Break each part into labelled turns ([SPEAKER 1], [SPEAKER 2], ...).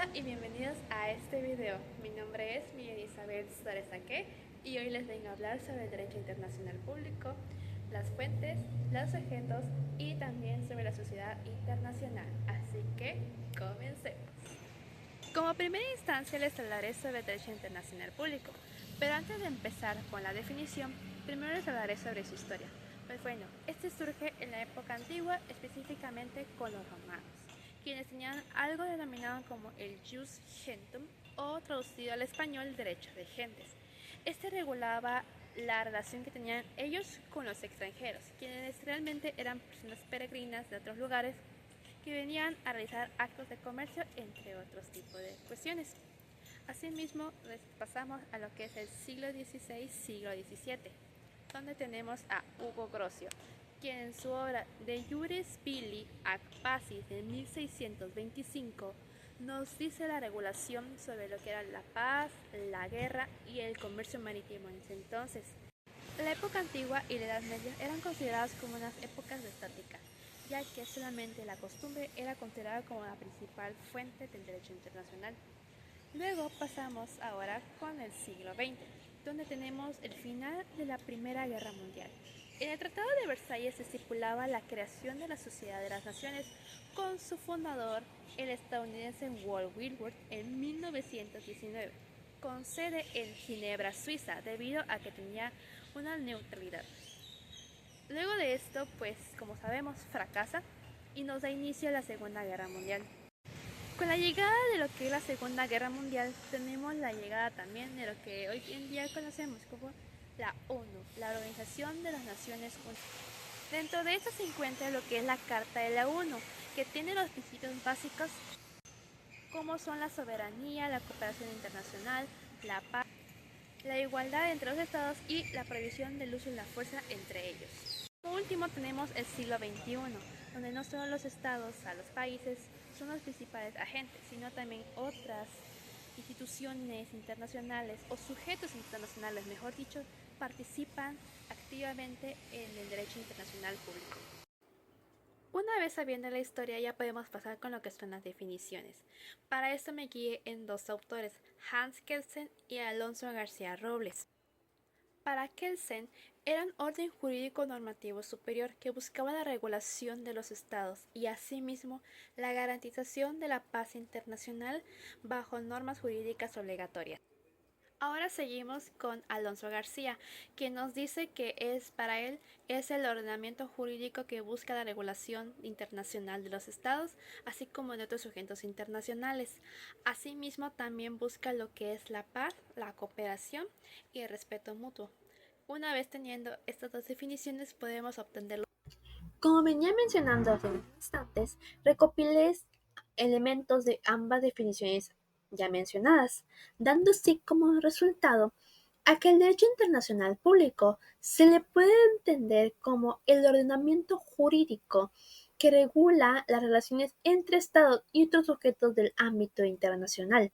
[SPEAKER 1] Hola y bienvenidos a este video. Mi nombre es Miguel Isabel Suárez Saque y hoy les vengo a hablar sobre el derecho internacional público, las fuentes, los sujetos y también sobre la sociedad internacional. Así que comencemos. Como primera instancia les hablaré sobre el derecho internacional público, pero antes de empezar con la definición, primero les hablaré sobre su historia. Pues bueno, este surge en la época antigua, específicamente con los romanos, quienes tenían algo denominado como el jus gentum, o traducido al español derecho de gentes. Este regulaba la relación que tenían ellos con los extranjeros, quienes realmente eran personas peregrinas de otros lugares que venían a realizar actos de comercio, entre otros tipos de cuestiones. Asimismo, pasamos a lo que es el siglo XVI, siglo XVII, donde tenemos a Hugo Grocio, quien en su obra De Iuris Bili ac Pacis de 1625 nos dice la regulación sobre lo que era la paz, la guerra y el comercio marítimo en ese entonces. La época antigua y la Edad Media eran consideradas como unas épocas de estática, ya que solamente la costumbre era considerada como la principal fuente del derecho internacional. Luego pasamos ahora con el siglo XX, donde tenemos el final de la Primera Guerra Mundial. En el Tratado de Versalles se estipulaba la creación de la Sociedad de las Naciones con su fundador, el estadounidense Walt Whitworth, en 1919, con sede en Ginebra, Suiza, debido a que tenía una neutralidad. Luego de esto, pues como sabemos, fracasa y nos da inicio a la Segunda Guerra Mundial. Con la llegada de lo que es la Segunda Guerra Mundial, tenemos la llegada también de lo que hoy en día conocemos como la ONU, la Organización de las Naciones Unidas. Dentro de esto se encuentra lo que es la Carta de la ONU, que tiene los principios básicos como son la soberanía, la cooperación internacional, la paz, la igualdad entre los estados y la prohibición del uso de la fuerza entre ellos. Por último tenemos el siglo XXI, donde no solo los estados, los países, son los principales agentes, sino también otras instituciones internacionales o sujetos internacionales, mejor dicho, participan activamente en el derecho internacional público. Una vez sabiendo la historia ya podemos pasar con lo que son las definiciones. Para esto me guié en dos autores, Hans Kelsen y Alonso García Robles. Para Kelsen, era un orden jurídico normativo superior que buscaba la regulación de los estados y asimismo la garantización de la paz internacional bajo normas jurídicas obligatorias. Ahora seguimos con Alonso García, quien nos dice que para él es el ordenamiento jurídico que busca la regulación internacional de los estados, así como de otros sujetos internacionales. Asimismo, también busca lo que es la paz, la cooperación y el respeto mutuo. Una vez teniendo estas dos definiciones, podemos obtenerlo. Como venía mencionando hace unos instantes, recopilé elementos de ambas definiciones ya mencionadas, dando así como resultado a que el derecho internacional público se le puede entender como el ordenamiento jurídico que regula las relaciones entre Estados y otros sujetos del ámbito internacional.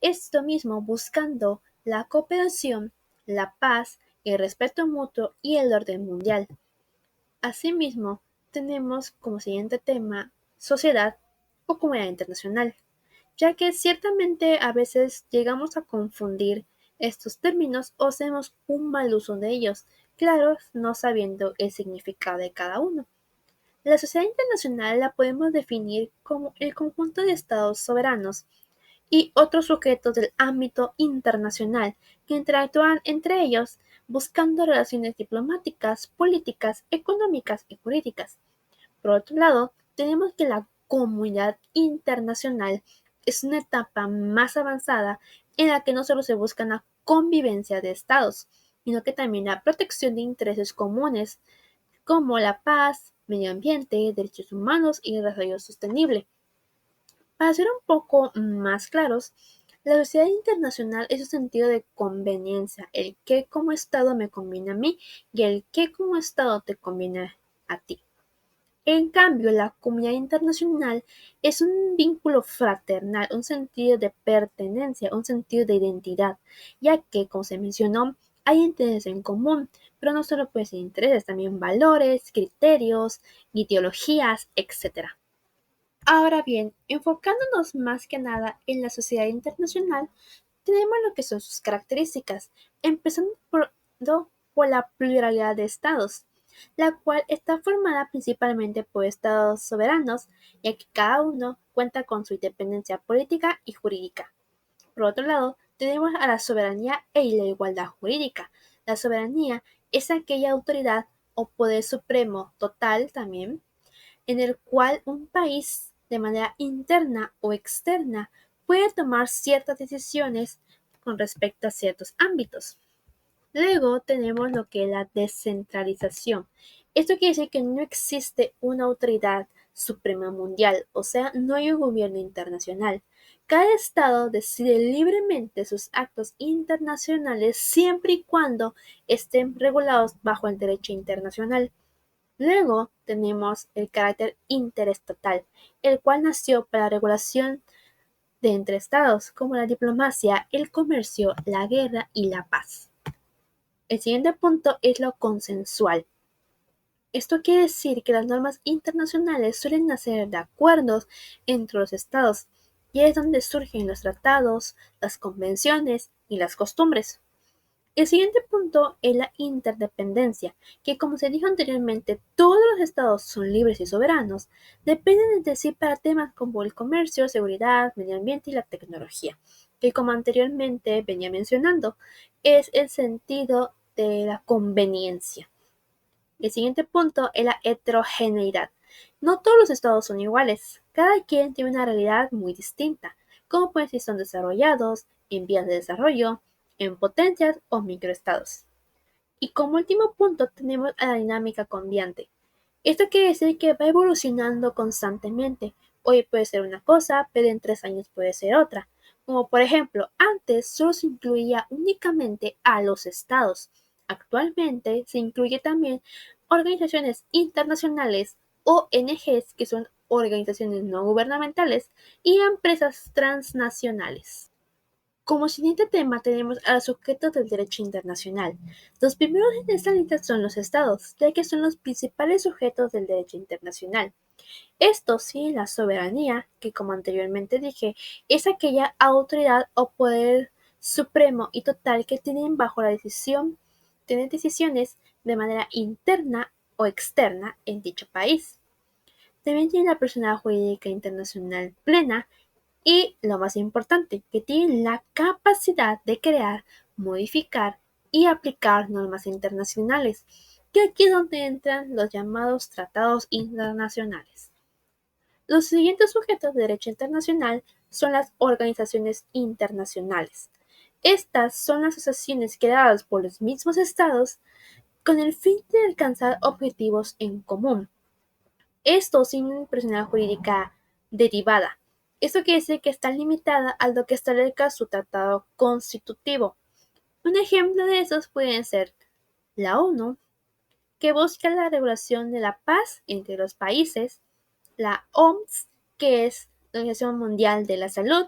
[SPEAKER 1] Esto mismo buscando la cooperación, la paz, el respeto mutuo y el orden mundial. Asimismo, tenemos como siguiente tema sociedad o comunidad internacional, ya que ciertamente a veces llegamos a confundir estos términos o hacemos un mal uso de ellos, claro, no sabiendo el significado de cada uno. La sociedad internacional la podemos definir como el conjunto de estados soberanos y otros sujetos del ámbito internacional que interactúan entre ellos buscando relaciones diplomáticas, políticas, económicas y jurídicas. Por otro lado, tenemos que la comunidad internacional es una etapa más avanzada en la que no solo se busca la convivencia de estados, sino que también la protección de intereses comunes como la paz, medio ambiente, derechos humanos y desarrollo sostenible. Para ser un poco más claros, la sociedad internacional es un sentido de conveniencia, el que como Estado me conviene a mí y el que como Estado te conviene a ti. En cambio, la comunidad internacional es un vínculo fraternal, un sentido de pertenencia, un sentido de identidad, ya que, como se mencionó, hay intereses en común, pero no solo pueden ser intereses, también valores, criterios, ideologías, etc. Ahora bien, enfocándonos más que nada en la sociedad internacional, tenemos lo que son sus características, empezando por la pluralidad de estados, la cual está formada principalmente por estados soberanos, ya que cada uno cuenta con su independencia política y jurídica. Por otro lado, tenemos a la soberanía y la igualdad jurídica. La soberanía es aquella autoridad o poder supremo total también, en el cual un país, de manera interna o externa, puede tomar ciertas decisiones con respecto a ciertos ámbitos. Luego tenemos lo que es la descentralización. Esto quiere decir que no existe una autoridad suprema mundial, o sea, no hay un gobierno internacional. Cada estado decide libremente sus actos internacionales siempre y cuando estén regulados bajo el derecho internacional. Luego tenemos el carácter interestatal, el cual nació para la regulación de entre estados, como la diplomacia, el comercio, la guerra y la paz. El siguiente punto es lo consensual. Esto quiere decir que las normas internacionales suelen nacer de acuerdos entre los estados, y es donde surgen los tratados, las convenciones y las costumbres. El siguiente punto es la interdependencia, que como se dijo anteriormente, todos los estados son libres y soberanos, dependen entre sí para temas como el comercio, seguridad, medio ambiente y la tecnología, que como anteriormente venía mencionando, es el sentido de la conveniencia. El siguiente punto es la heterogeneidad. No todos los estados son iguales, cada quien tiene una realidad muy distinta, como pueden ser si son desarrollados, en vías de desarrollo, en potencias o microestados. Y como último punto tenemos a la dinámica cambiante. Esto quiere decir que va evolucionando constantemente. Hoy puede ser una cosa, pero en 3 años puede ser otra. Como por ejemplo, antes solo se incluía únicamente a los estados. Actualmente se incluye también organizaciones internacionales, ONGs, que son organizaciones no gubernamentales, y empresas transnacionales. Como siguiente tema tenemos a los sujetos del derecho internacional. Los primeros en esta lista son los estados, ya que son los principales sujetos del derecho internacional. Estos siguen la soberanía, que como anteriormente dije, es aquella autoridad o poder supremo y total que tienen bajo la decisión, tienen decisiones de manera interna o externa en dicho país. También tiene la personalidad jurídica internacional plena, y lo más importante, que tienen la capacidad de crear, modificar y aplicar normas internacionales, que aquí es donde entran los llamados tratados internacionales. Los siguientes sujetos de derecho internacional son las organizaciones internacionales. Estas son las asociaciones creadas por los mismos estados con el fin de alcanzar objetivos en común. Esto sin personalidad jurídica derivada. Esto quiere decir que está limitada a lo que establezca su tratado constitutivo. Un ejemplo de esos pueden ser la ONU, que busca la regulación de la paz entre los países, la OMS, que es la Organización Mundial de la Salud,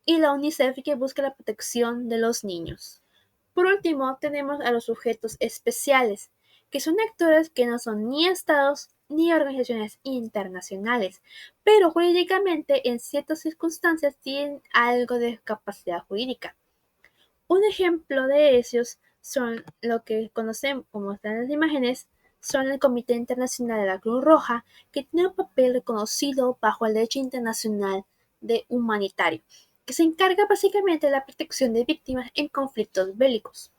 [SPEAKER 1] y la UNICEF, que busca la protección de los niños. Por último, tenemos a los sujetos especiales, que son actores que no son ni estados ni organizaciones internacionales, pero jurídicamente en ciertas circunstancias tienen algo de capacidad jurídica. Un ejemplo de ellos son lo que conocemos como están en las imágenes, son el Comité Internacional de la Cruz Roja, que tiene un papel reconocido bajo el derecho internacional de humanitario, que se encarga básicamente de la protección de víctimas en conflictos bélicos.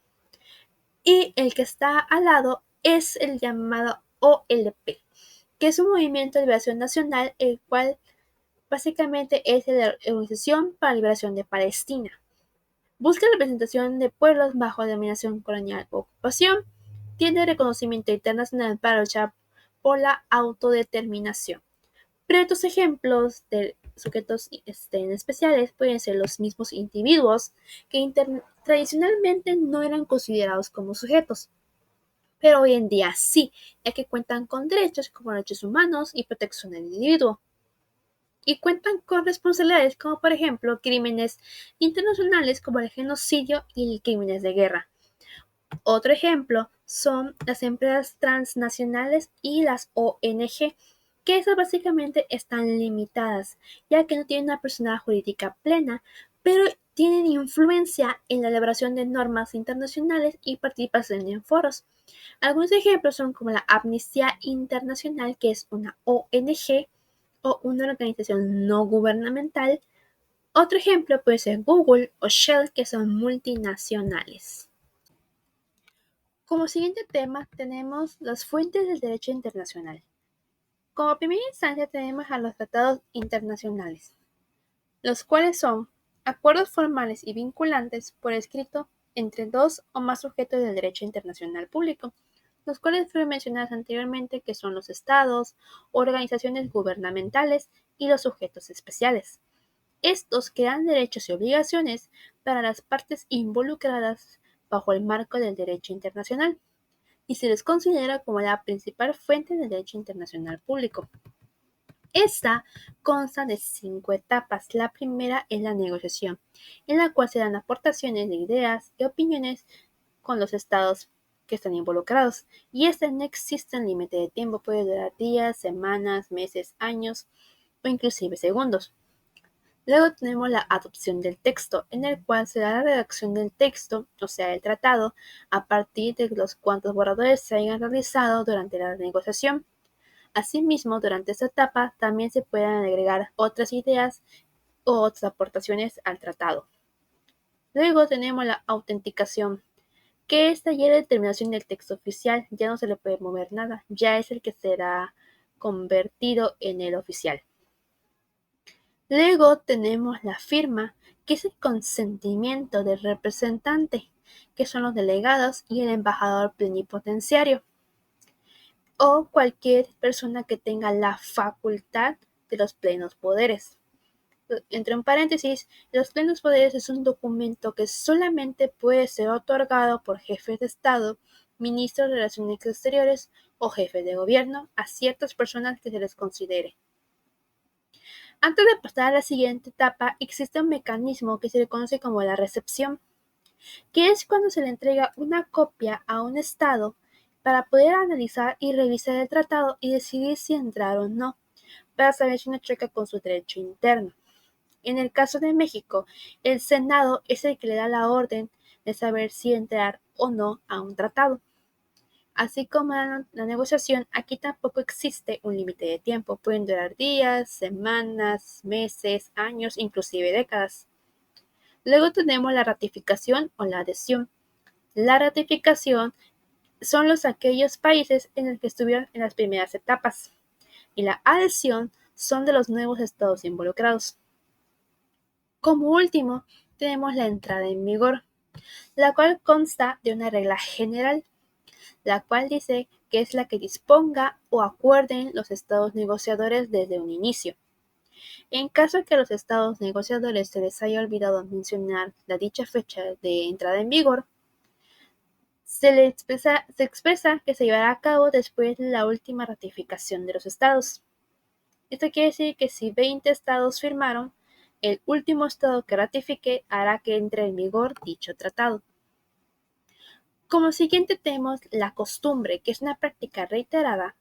[SPEAKER 1] Y el que está al lado es el llamado OLP, que es un movimiento de liberación nacional, el cual básicamente es la Organización para la Liberación de Palestina. Busca la representación de pueblos bajo dominación colonial o ocupación. Tiene reconocimiento internacional para luchar por la autodeterminación. Pero estos ejemplos de sujetos especiales pueden ser los mismos individuos que tradicionalmente no eran considerados como sujetos, pero hoy en día sí, ya que cuentan con derechos como derechos humanos y protección del individuo. Y cuentan con responsabilidades como por ejemplo crímenes internacionales como el genocidio y crímenes de guerra. Otro ejemplo son las empresas transnacionales y las ONG, que esas básicamente están limitadas, ya que no tienen una personalidad jurídica plena, pero tienen influencia en la elaboración de normas internacionales y participación en foros. Algunos ejemplos son como la Amnistía Internacional, que es una ONG o una organización no gubernamental. Otro ejemplo puede ser Google o Shell, que son multinacionales. Como siguiente tema tenemos las fuentes del derecho internacional. Como primera instancia tenemos a los tratados internacionales, los cuales son acuerdos formales y vinculantes por escrito entre dos o más sujetos del derecho internacional público, los cuales fueron mencionados anteriormente, que son los estados, organizaciones gubernamentales y los sujetos especiales. Estos crean derechos y obligaciones para las partes involucradas bajo el marco del derecho internacional y se les considera como la principal fuente del derecho internacional público. Esta consta de 5 etapas. La primera es la negociación, en la cual se dan aportaciones de ideas y opiniones con los estados que están involucrados. Y este no existe un límite de tiempo, puede durar días, semanas, meses, años o inclusive segundos. Luego tenemos la adopción del texto, en el cual se da la redacción del texto, o sea, el tratado, a partir de los cuantos borradores se hayan realizado durante la negociación. Asimismo, durante esta etapa también se pueden agregar otras ideas o otras aportaciones al tratado. Luego tenemos la autenticación, que esta ya es la determinación del texto oficial, ya no se le puede mover nada, ya es el que será convertido en el oficial. Luego tenemos la firma, que es el consentimiento del representante, que son los delegados y el embajador plenipotenciario, o cualquier persona que tenga la facultad de los plenos poderes. Entre un paréntesis, los plenos poderes es un documento que solamente puede ser otorgado por jefes de Estado, ministros de Relaciones Exteriores o jefes de gobierno a ciertas personas que se les considere. Antes de pasar a la siguiente etapa, existe un mecanismo que se le conoce como la recepción, que es cuando se le entrega una copia a un Estado para poder analizar y revisar el tratado y decidir si entrar o no, para saber si no choca con su derecho interno. En el caso de México, el Senado es el que le da la orden de saber si entrar o no a un tratado. Así como la negociación, aquí tampoco existe un límite de tiempo. Pueden durar días, semanas, meses, años, inclusive décadas. Luego tenemos la ratificación o la adhesión. La ratificación son aquellos países en los que estuvieron en las primeras etapas. Y la adhesión son de los nuevos estados involucrados. Como último, tenemos la entrada en vigor, la cual consta de una regla general, la cual dice que es la que disponga o acuerden los estados negociadores desde un inicio. En caso de que a los estados negociadores se les haya olvidado mencionar la dicha fecha de entrada en vigor, se expresa que se llevará a cabo después de la última ratificación de los estados. Esto quiere decir que si 20 estados firmaron, el último estado que ratifique hará que entre en vigor dicho tratado. Como siguiente tenemos la costumbre, que es una práctica reiterada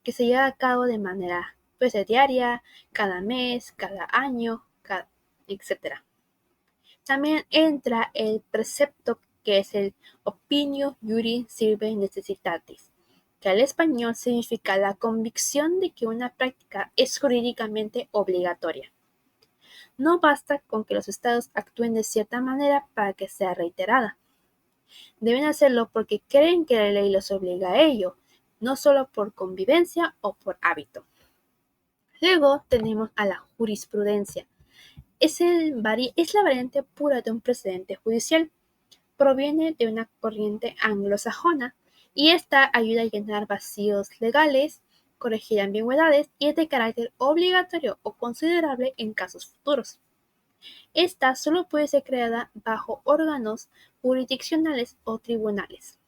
[SPEAKER 1] que se lleva a cabo de manera diaria, cada mes, cada año, etc. También entra el precepto, que es el opinio iuris sive necessitatis, que al español significa la convicción de que una práctica es jurídicamente obligatoria. No basta con que los estados actúen de cierta manera para que sea reiterada. Deben hacerlo porque creen que la ley los obliga a ello, no solo por convivencia o por hábito. Luego tenemos a la jurisprudencia. Es la variante pura de un precedente judicial. Proviene de una corriente anglosajona y esta ayuda a llenar vacíos legales, corregir ambigüedades y es de carácter obligatorio o considerable en casos futuros. Esta solo puede ser creada bajo órganos jurisdiccionales o tribunales.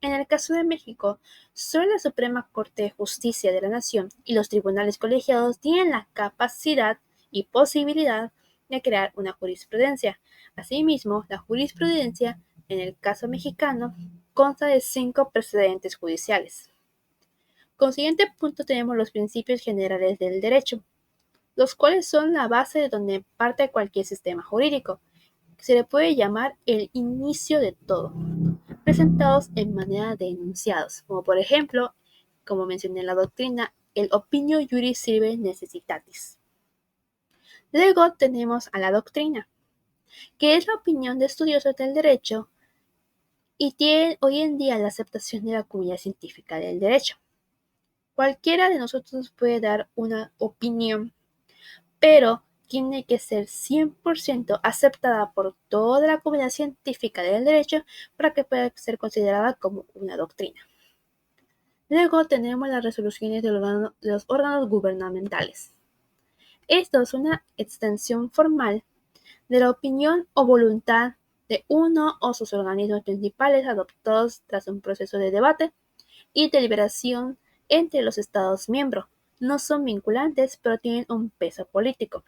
[SPEAKER 1] En el caso de México, solo la Suprema Corte de Justicia de la Nación y los tribunales colegiados tienen la capacidad y posibilidad de crear una jurisprudencia. Asimismo, la jurisprudencia, en el caso mexicano, consta de 5 precedentes judiciales. Como siguiente punto tenemos los principios generales del derecho, los cuales son la base de donde parte cualquier sistema jurídico. Se le puede llamar el inicio de todo, presentados en manera de enunciados, como por ejemplo, como mencioné en la doctrina, el opinio juris sive necessitatis. Luego tenemos a la doctrina, que es la opinión de estudiosos del derecho y tiene hoy en día la aceptación de la comunidad científica del derecho. Cualquiera de nosotros puede dar una opinión, pero tiene que ser 100% aceptada por toda la comunidad científica del derecho para que pueda ser considerada como una doctrina. Luego tenemos las resoluciones de los órganos gubernamentales. Esto es una extensión formal de la opinión o voluntad de uno o sus organismos principales adoptados tras un proceso de debate y deliberación entre los Estados miembros. No son vinculantes, pero tienen un peso político.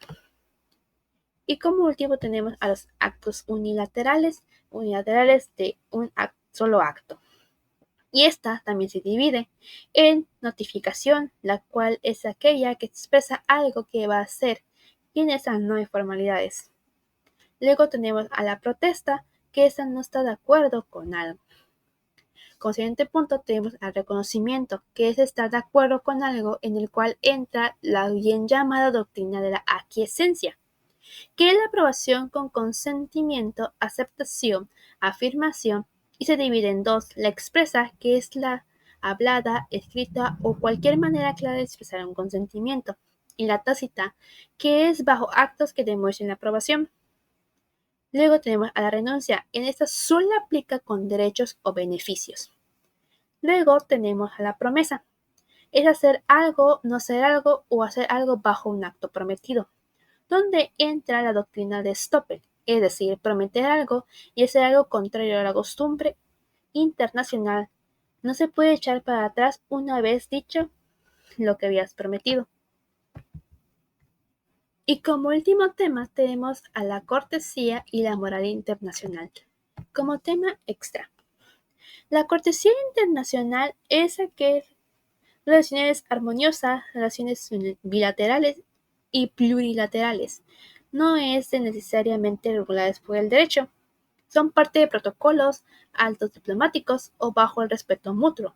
[SPEAKER 1] Y como último tenemos a los actos unilaterales de un solo acto. Y esta también se divide en notificación, la cual es aquella que expresa algo que va a hacer, y en esa no hay formalidades. Luego tenemos a la protesta, que esa no está de acuerdo con algo. Como siguiente punto tenemos al reconocimiento, que es estar de acuerdo con algo, en el cual entra la bien llamada doctrina de la aquiescencia, que es la aprobación con consentimiento, aceptación, afirmación, y se divide en dos: la expresa, que es la hablada, escrita o cualquier manera clara de expresar un consentimiento, y la tácita, que es bajo actos que demuestren la aprobación. Luego tenemos a la renuncia, en esta solo aplica con derechos o beneficios. Luego tenemos a la promesa, es hacer algo, no hacer algo o hacer algo bajo un acto prometido, donde entra la doctrina de Stoppel, es decir, prometer algo y hacer algo contrario a la costumbre internacional. No se puede echar para atrás una vez dicho lo que habías prometido. Y como último tema tenemos a la cortesía y la moral internacional. Como tema extra, la cortesía internacional es aquel relaciones armoniosas, relaciones bilaterales y plurilaterales. No es necesariamente reguladas por el derecho. Son parte de protocolos altos diplomáticos o bajo el respeto mutuo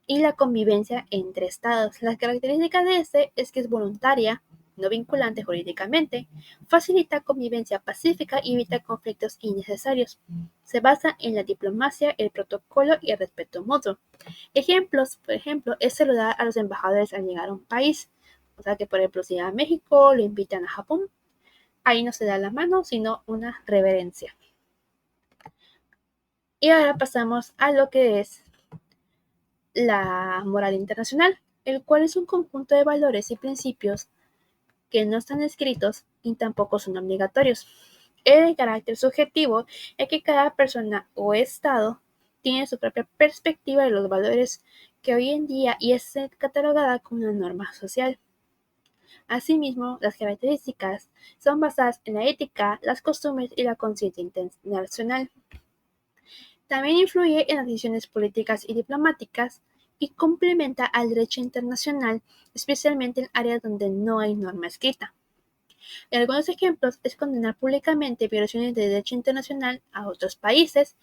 [SPEAKER 1] y la convivencia entre estados. La característica de este es que es voluntaria, no vinculante jurídicamente, facilita convivencia pacífica y evita conflictos innecesarios. Se basa en la diplomacia, el protocolo y el respeto mutuo. Ejemplos, por ejemplo, es saludar a los embajadores al llegar a un país. O sea que, por ejemplo, si a México lo invitan a Japón, ahí no se da la mano, sino una reverencia. Y ahora pasamos a lo que es la moral internacional, el cual es un conjunto de valores y principios que no están escritos y tampoco son obligatorios. Es de carácter subjetivo, ya que cada persona o estado tiene su propia perspectiva de los valores que hoy en día y es catalogada como una norma social. Asimismo, las características son basadas en la ética, las costumbres y la conciencia internacional. También influye en las decisiones políticas y diplomáticas y complementa al derecho internacional, especialmente en áreas donde no hay norma escrita. Algunos ejemplos es condenar públicamente violaciones de derecho internacional a otros países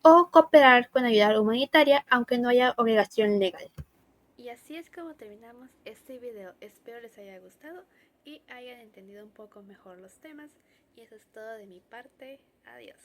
[SPEAKER 1] o cooperar con ayuda humanitaria aunque no haya obligación legal. Y así es como terminamos este video. Espero les haya gustado y hayan entendido un poco mejor los temas. Y eso es todo de mi parte. Adiós.